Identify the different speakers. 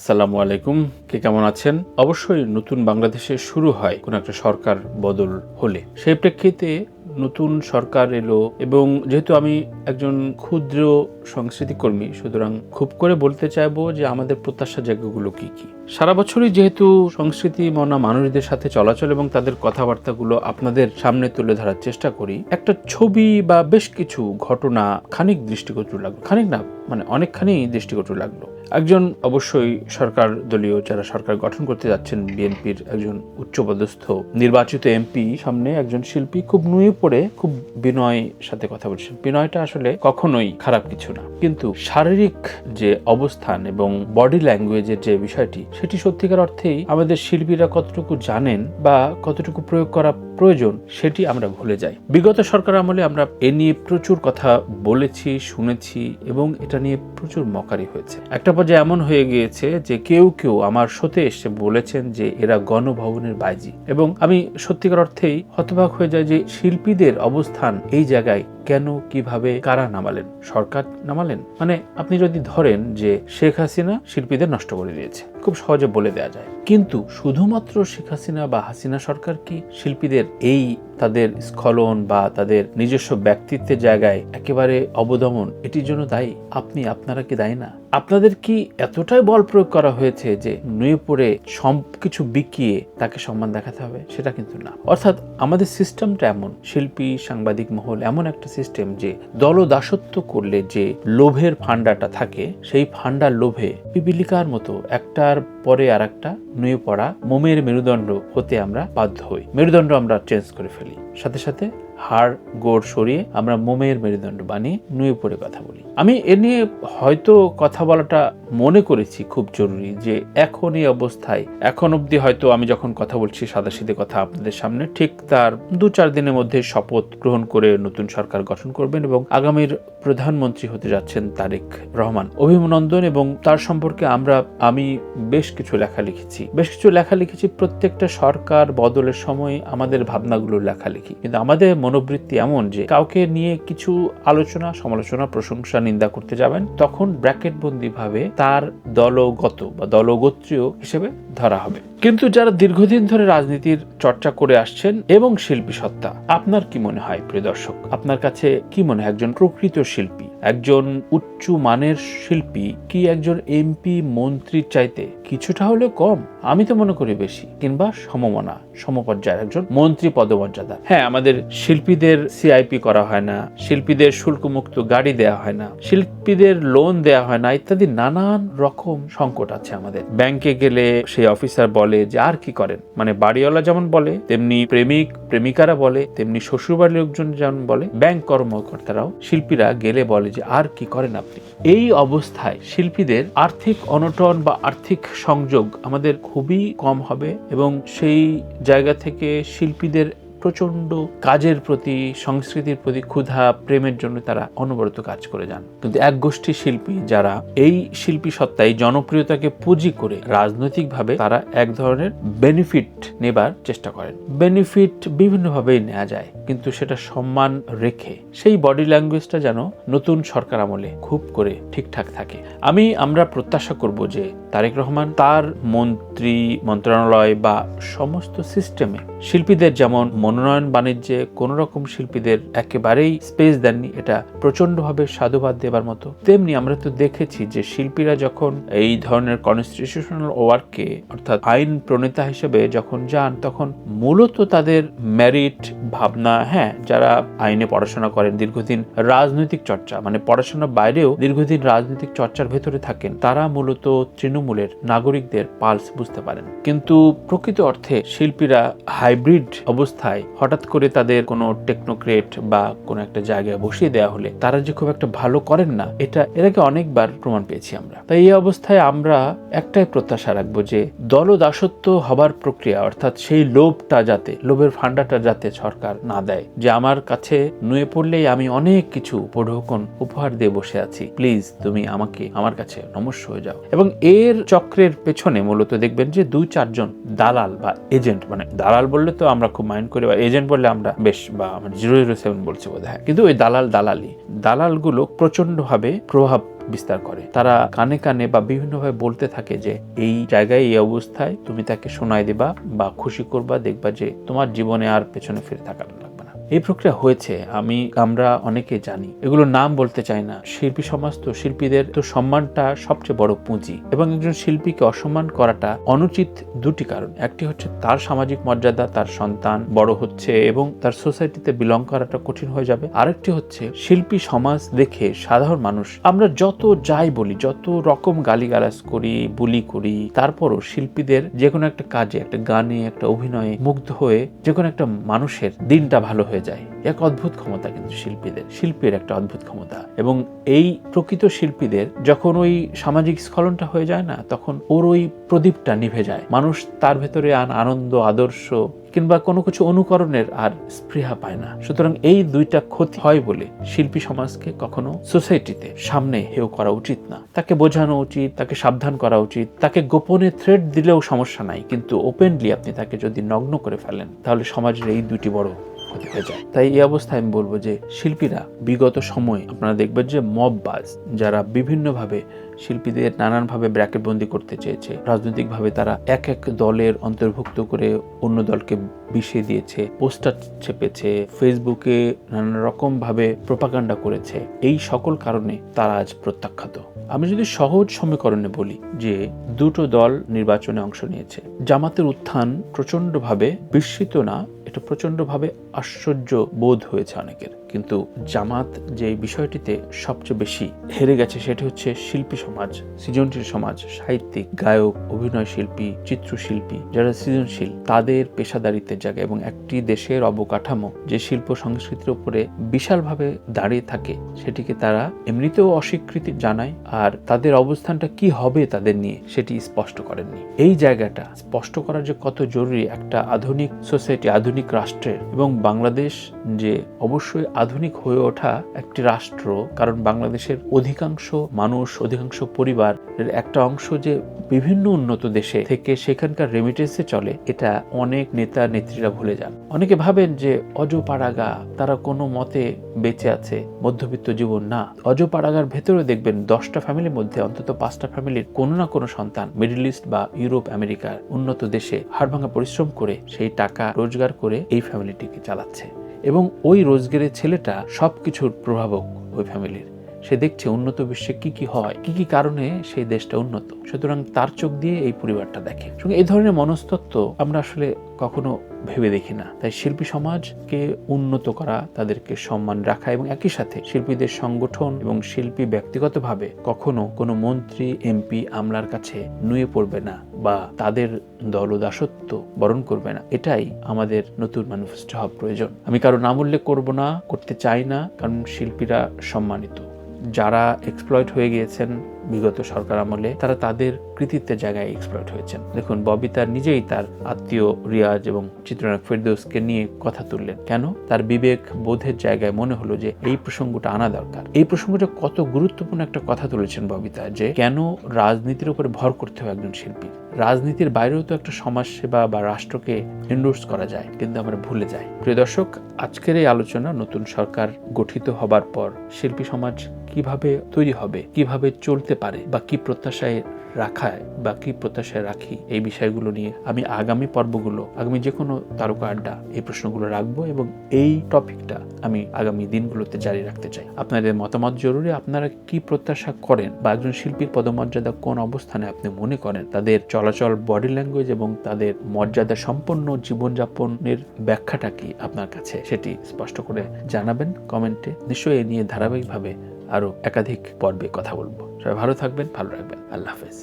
Speaker 1: আসসালামু আলাইকুম। কে কেমন আছেন? অবশ্যই নতুন বাংলাদেশে শুরু হয় কোন একটা সরকার বদল হলে, সেই প্রেক্ষিতে নতুন সরকার এলো এবং যেহেতু আমি একজন ক্ষুদ্র সংস্কৃতি কর্মী, সুতরাং খুব করে বলতে চাইবো যে আমাদের প্রত্যাশা জায়গাগুলো কি কি। সারা বছরই যেহেতু সংস্কৃতি মনা মানুষদের সাথে চলাচল এবং তাদের কথাবার্তাগুলো আপনাদের সামনে তুলে ধরার চেষ্টা করি, একটা ছবি বা বেশ কিছু ঘটনা খানিক দৃষ্টিকটু লাগলো, খানিক না মানে অনেকখানি দৃষ্টিকটু লাগলো। একজন অবশ্যই সরকার দলীয় যারা সরকার গঠন করতে যাচ্ছেন, বিএনপির একজন উচ্চপদস্থ নির্বাচিত এমপি সামনে একজন শিল্পী খুব নুয়ে পড়ে খুব বিনয় সাথে কথা বলছেন। বিনয়টা আসলে কখনোই খারাপ কিছু না, কিন্তু শারীরিক যে অবস্থান এবং বডি ল্যাঙ্গুয়েজের যে বিষয়টি, সেটি সত্যিকার অর্থেই আমাদের শিল্পীরা কতটুকু জানেন বা কতটুকু প্রয়োগ করা প্রয়োজন সেটি আমরা ভুলে যাই। বিগত সরকার আমলে আমরা এ নিয়ে প্রচুর কথা বলেছি, শুনেছি এবং এটা নিয়ে প্রচুর মকারি হয়েছে। একটা পর্যায়ে এমন হয়ে গিয়েছে যে কেউ কেউ আমার শোতে এসে বলেছেন যে এরা গণভবনের বাইজি, এবং আমি সত্যিকার অর্থেই হতবাক হয়ে যাই যে শিল্পীদের অবস্থান এই জায়গায় কেন, কিভাবে, কারা নামালেন? সরকার নামালেন? মানে আপনি যদি ধরেন যে শেখ হাসিনা শিল্পীদের নষ্ট করে দিয়েছে, খুব সহজে বলে দেওয়া যায়, কিন্তু শুধুমাত্র শেখ হাসিনা বা হাসিনা সরকার কি শিল্পীদের এই তাদের স্খলন বা তাদের নিজস্ব ব্যক্তিত্বের জায়গায় একেবারে অবদমন এটির জন্য দায়ী? আপনারা কি দায়ী না? আপনাদের কি এতটাই বল প্রয়োগ করা হয়েছে যে নুয়ে পড়ে সবকিছু বিকিয়ে তাকে সম্মান দেখাতে হবে? সেটা কিন্তু না। অর্থাৎ আমাদের সিস্টেমটা এমন, শিল্পী সাংবাদিক মহল এমন একটা সিস্টেম যে দলদাসত্ব করলে যে লোভের ফান্ডাটা থাকে, সেই ফান্ডার লোভে পিপিলিকার মতো একটার পরে আর একটা নুয়ে পড়া মোমের মেরুদণ্ড হতে আমরা বাধ্য হই। মেরুদণ্ড আমরা চেঞ্জ করে ফেলি, সাথে সাথে হাড় গোড় সরিয়ে আমরা মোমের মেরুদণ্ড বানিয়ে নুয়ে পড়ে কথা বলি। আমি এ নিয়ে হয়তো কথা বলাটা মনে করেছি খুব জরুরি, যে এখন এই অবস্থায় এখন অবধি হয়তো আমি যখন কথা বলছি সাদাসিধে কথা আপনাদের সামনে, ঠিক তার 2-4 দিনের মধ্যে শপথ গ্রহণ করে নতুন সরকার গঠন করবেন এবং আগামীর প্রধানমন্ত্রী হতে যাচ্ছেন তারেক রহমান। অভিনন্দন। এবং তার সম্পর্কে আমি বেশ কিছু লেখা লিখেছি। প্রত্যেকটা সরকার বদলের সময় আমাদের ভাবনাগুলো লেখালেখি, কিন্তু আমাদের মনোবৃত্তি এমন যে কাউকে নিয়ে কিছু আলোচনা, সমালোচনা, প্রশংসা, নিন্দা করতে যাবেন, তখন ব্র্যাকেট বন্দি ভাবে তার দলগত বা দলগোত্রীয় হিসেবে ধরা হবে। কিন্তু যারা দীর্ঘদিন ধরে রাজনীতির চর্চা করে আসছেন এবং শিল্পী সত্তা, আপনার কি মনে হয় প্রিয় দর্শক? আপনার কাছে কি মনে হয় একজন প্রকৃত শিল্পী, একজন উচ্চ মানের শিল্পী কি একজন এমপি মন্ত্রীর চাইতে কিছুটা হলেও কম? আমি তো মনে করি বেশি, কিংবা সমপর্যায়ের একজন মন্ত্রী পদমর্যাদা। হ্যাঁ, আমাদের শিল্পীদের সিআইপি করা হয় না, শিল্পীদের শুল্কমুক্ত গাড়ি দেওয়া হয় না, শিল্পীদের লোন দেওয়া হয় না, ইত্যাদি নানান রকম সংকট আছে আমাদের। ব্যাংকে গেলে সেই অফিসার বলে যে আর কি করেন, মানে বাড়িওয়ালা যেমন বলে তেমনি প্রেমিকারা বলে, তেমনি শ্বশুরবাড়ির লোকজন যেমন বলে, ব্যাংক কর্মকর্তারাও শিল্পীরা গেলে বলে যে আর কি করেন আপনি। এই অবস্থায় শিল্পীদের আর্থিক অনটন বা আর্থিক সংযোগ আমাদের খুবই কম হবে, এবং সেই জায়গা থেকে শিল্পীদের প্রচন্ড কাজের প্রতি, সংস্কৃতির প্রতি ক্ষুধা, প্রেমের জন্য তারা অনবরত কাজ করে যান। কিন্তু এক গোষ্ঠী শিল্পী যারা এই শিল্পী সত্তা, এই জনপ্রিয়তাকে পুঁজি করে রাজনৈতিকভাবে তারা এক ধরনের বেনিফিট নেবার চেষ্টা করেন। বেনিফিট বিভিন্নভাবেই নেওয়া যায়, কিন্তু সেটা সম্মান রেখে সেই বডি ল্যাঙ্গুয়েজটা যেন নতুন সরকার আমলে খুব করে ঠিকঠাক থাকে। আমরা প্রত্যাশা করব যে তারেক রহমান তার মন্ত্রণালয় বা সমস্ত সিস্টেমে শিল্পীদের যেমন মনোনয়ন বাণিজ্যে কোন রকম শিল্পীদের একেবারেই স্পেস দেননি, এটা প্রচন্ডভাবে সাধুবাদ দেবার মতো। তেমনি আমরা তো দেখেছি যে শিল্পীরা যখন এই ধরনের কনস্টিটিউশনাল ওয়ার্কে, অর্থাৎ আইন প্রণেতা হিসেবে যখন যান, তখন মূলত তাদের মেরিট ভাবনা, হ্যাঁ, যারা আইনে পড়াশোনা করেন, দীর্ঘদিন রাজনৈতিক চর্চা, মানে পড়াশোনার বাইরেও দীর্ঘদিন রাজনৈতিক চর্চার ভেতরে থাকেন, তারা মূলত তৃণমূলের নাগরিকদের পালস বুঝতে পারেন। কিন্তু প্রকৃত অর্থে শিল্পীরা হাইব্রিড অবস্থায় হঠাৎ করে তাদের কোনো টেকনোক্রেট বা কোনো একটা জায়গায় বসিয়ে দেওয়া হলে তারা যে খুব একটা ভালো করেন না, এটা এর আগে অনেকবার প্রমাণ পেয়েছি আমরা। তাই এই অবস্থায় আমরা একটাই প্রত্যাশা রাখবো যে দলদাসত্ব হবার প্রক্রিয়া, অর্থাৎ সেই লোভের ফান্ডাটা যাতে সরকার না দেয়, যে আমার কাছে নুয়ে পড়লেই আমি অনেক কিছু উপঢৌকন উপহার দিয়ে বসে আছি, প্লিজ তুমি আমার কাছে নমস্য হয়ে যাও। এবং এর চক্রের পেছনে মূলত দেখবেন যে 2-4 জন দালাল বা এজেন্ট, মানে দালাল বললে তো আমরা খুব মাইন্ড করে এজেন্ট বললে আমরা বেশ, বা আমরা 007 বলছি বোধ হয়, কিন্তু ওই দালালগুলো প্রচন্ডভাবে প্রভাব বিস্তার করে। তারা কানে কানে বা বিভিন্নভাবে বলতে থাকে যে এই জায়গায় এই অবস্থায় তুমি তাকে শোনায় দিবা বা খুশি করবা, দেখবা যে তোমার জীবনে আর পেছনে ফিরে থাকার লাগবে না। এই প্রক্রিয়া হয়েছে, আমরা অনেকে জানি, এগুলো নাম বলতে চাই না। শিল্পী সমাজ তো, শিল্পীদের তো সম্মানটা সবচেয়ে বড় পুঁজি, এবং একজন শিল্পীকে অসম্মান করাটা অনুচিত দুটি কারণ। একটি হচ্ছে তার সামাজিক মর্যাদা, তার সন্তান বড় হচ্ছে এবং তার সোসাইটিতে বিলং করাটা কঠিন হয়ে যাবে। আরেকটি হচ্ছে শিল্পী সমাজ দেখে সাধারণ মানুষ, আমরা যত যাই বলি, যত রকম গালিগালাজ করি, বুলি করি, তারপরও শিল্পীদের যে কোনো একটা কাজে, একটা গানে, একটা অভিনয়ে মুগ্ধ হয়ে যে কোনো একটা মানুষের দিনটা ভালো হয়ে যায়। এক অদ্ভুত ক্ষমতা কিন্তু শিল্পীর একটা অদ্ভুত ক্ষমতা। এবং এই প্রকৃত শিল্পীদের যখন ওই সামাজিক স্খলনটা হয়ে যায় না, তখন ওর ওই প্রদীপটা নিভে যায়। মানুষ তার ভেতরে আনন্দ, আদর্শ কিংবা কোনো কিছু অনুকরণের আর স্পৃহা পায় না। সুতরাং এই দুইটা ক্ষতি হয় বলে শিল্পী সমাজকে কখনো সোসাইটিতে সামনে হেয় করা উচিত না। তাকে বোঝানো উচিত, তাকে সাবধান করা উচিত। তাকে গোপনে থ্রেট দিলেও সমস্যা নাই, কিন্তু ওপেনলি আপনি তাকে যদি নগ্ন করে ফেলেন, তাহলে সমাজের এই দুটি বড় ক্ষতি হয়ে যায়। তাই এই অবস্থায় আমি বলবো যে শিল্পীরা বিগত সময়ে আপনারা দেখবেন যে মববাজ, যারা বিভিন্নভাবে শিল্পীদের নানানভাবে ব্র্যাকেটবন্দি করতে চেয়েছে, রাজনৈতিকভাবে তারা এক এক দলের অন্তর্ভুক্ত করে অন্য দলকে বিষিয়ে দিয়েছে, পোস্টার চেপেছে, ফেসবুকে নানা রকম ভাবে প্রোপাগান্ডা করেছে, এই সকল কারণে তারা আজ প্রত্যাখ্যাত। আমি যদি সহজ সমীকরণে বলি যে দুটো দল নির্বাচনে অংশ নিয়েছে, জামাতের উত্থান প্রচন্ডভাবে বিস্মিত না, এটা প্রচন্ডভাবে আশ্চর্য বোধ হয়েছে অনেকের। কিন্তু জামাত যে বিষয়টিতে সবচেয়ে বেশি হেরে গেছে সেটি হচ্ছে শিল্পী সমাজ, সৃজনশীল সমাজ, সাহিত্যিক, গায়ক, অভিনয় শিল্পী, চিত্রশিল্পী, যারা সৃজনশীল, তাদের পেশাদারিত্বের জায়গা এবং একটি দেশের অবকাঠামো যে শিল্প সংস্কৃতির উপরে বিশালভাবে দাঁড়িয়ে থাকে, সেটিকে তারা এমনিতেও অস্বীকৃতি জানায়, আর তাদের অবস্থানটা কি হবে তাদের নিয়ে সেটি স্পষ্ট করেননি। এই জায়গাটা স্পষ্ট করা যে কত জরুরি একটা আধুনিক সোসাইটি, আধুনিক রাষ্ট্রের, এবং বাংলাদেশ যে অবশ্যই আধুনিক হয়ে ওঠা একটি রাষ্ট্র, কারণ বাংলাদেশের অধিকাংশ মানুষ, অধিকাংশ পরিবারের একটা অংশ যে বিভিন্ন উন্নত দেশে থেকে সেখানকার রেমিটেন্সে চলে, এটা অনেক নেতা নেত্রীরা ভুলে যান। অনেকে ভাবেন যে অজপাড়াগা তারা কোনো মতে বেঁচে আছে, মধ্যবিত্ত জীবন না। অজপাড়াগার ভেতরে দেখবেন 10টা ফ্যামিলির মধ্যে অন্তত 5টা ফ্যামিলির কোনো না কোনো সন্তান মিডল ইস্ট বা ইউরোপ আমেরিকার উন্নত দেশে হাড়ভাঙা পরিশ্রম করে সেই টাকা রোজগার করে এই ফ্যামিলিটিকে চালাচ্ছে, এবং ওই রোজগারের ছেলেটা সবকিছুর প্রভাবক ওই ফ্যামিলির। সে দেখছে উন্নত বিশ্বে কি কি হয়, কি কি কারণে সেই দেশটা উন্নত, সুতরাং তার চোখ দিয়ে এই পরিবারটা দেখে। এই ধরনের মনস্তত্ত্ব আমরা আসলে কখনো ভেবে দেখি না। তাই শিল্পী সমাজকে উন্নত করা, তাদেরকে সম্মান রাখা, এবং একই সাথে শিল্পীদের সংগঠন এবং শিল্পী ব্যক্তিগতভাবে কখনো কোনো মন্ত্রী, এমপি, আমলার কাছে নুয়ে পড়বে না বা তাদের দলদাসত্ব বরণ করবে না, এটাই আমাদের নতুন ম্যানিফেস্টো হওয়া প্রয়োজন। আমি কারো নাম উল্লেখ করব না, করতে চাই না, কারণ শিল্পীরা সম্মানিত। যারা এক্সপ্লয়েট হয়ে গিয়েছেন বিগত সরকার আমলে, তারা তাদের কৃতিত্বের জায়গায় এক্সপ্লয়েট হয়েছেন। দেখুন, ববি তার নিজেই তার আত্মীয় রিয়াজ এবং চিত্রনায়ক ফেরদৌসকে নিয়ে কথা তুললেন। কেন? তার বিবেক বোধের জায়গায় মনে হলো যে এই প্রসঙ্গটা আনা দরকার। এই প্রসঙ্গটা কত গুরুত্বপূর্ণ একটা কথা তুলেছেন ববিতা, যে কেন রাজনীতির উপরে ভর করতে হবে একজন শিল্পী। রাজনীতির বাইরেও তো একটা সমাজসেবা বা রাষ্ট্রকে এন্ডোর্স করা যায়, কিন্তু আমরা ভুলে যাই। প্রিয় দর্শক, আজকের এই আলোচনা নতুন সরকার গঠিত হবার পর শিল্পী সমাজ কিভাবে তৈরি হবে, কিভাবে চলতে পারে, বা কি প্রত্যাশায় রাখায় বা কি প্রত্যাশায় রাখি, এই বিষয়গুলো নিয়ে আমি আগামী পর্বগুলো, আগামী যে কোনো তারকা আড্ডা, এই প্রশ্নগুলো রাখবো এবং এই টপিকটা আমি আগামী দিনগুলোতে জারি রাখতে চাই। আপনাদের মতামত জরুরি। আপনারা কি প্রত্যাশা করেন, বা একজন শিল্পীর পদমর্যাদা কোন অবস্থানে আপনি মনে করেন, তাদের চলাচল, বডি ল্যাঙ্গুয়েজ এবং তাদের মর্যাদা সম্পন্ন জীবনযাপনের ব্যাখ্যাটা কি আপনার কাছে, সেটি স্পষ্ট করে জানাবেন কমেন্টে। নিশ্চয়ই এ নিয়ে ধারাবাহিকভাবে আরো একাধিক পর্বে কথা বলবো। সবাই ভালো থাকবেন, ভালো রাখবেন। আল্লাহ হাফেজ।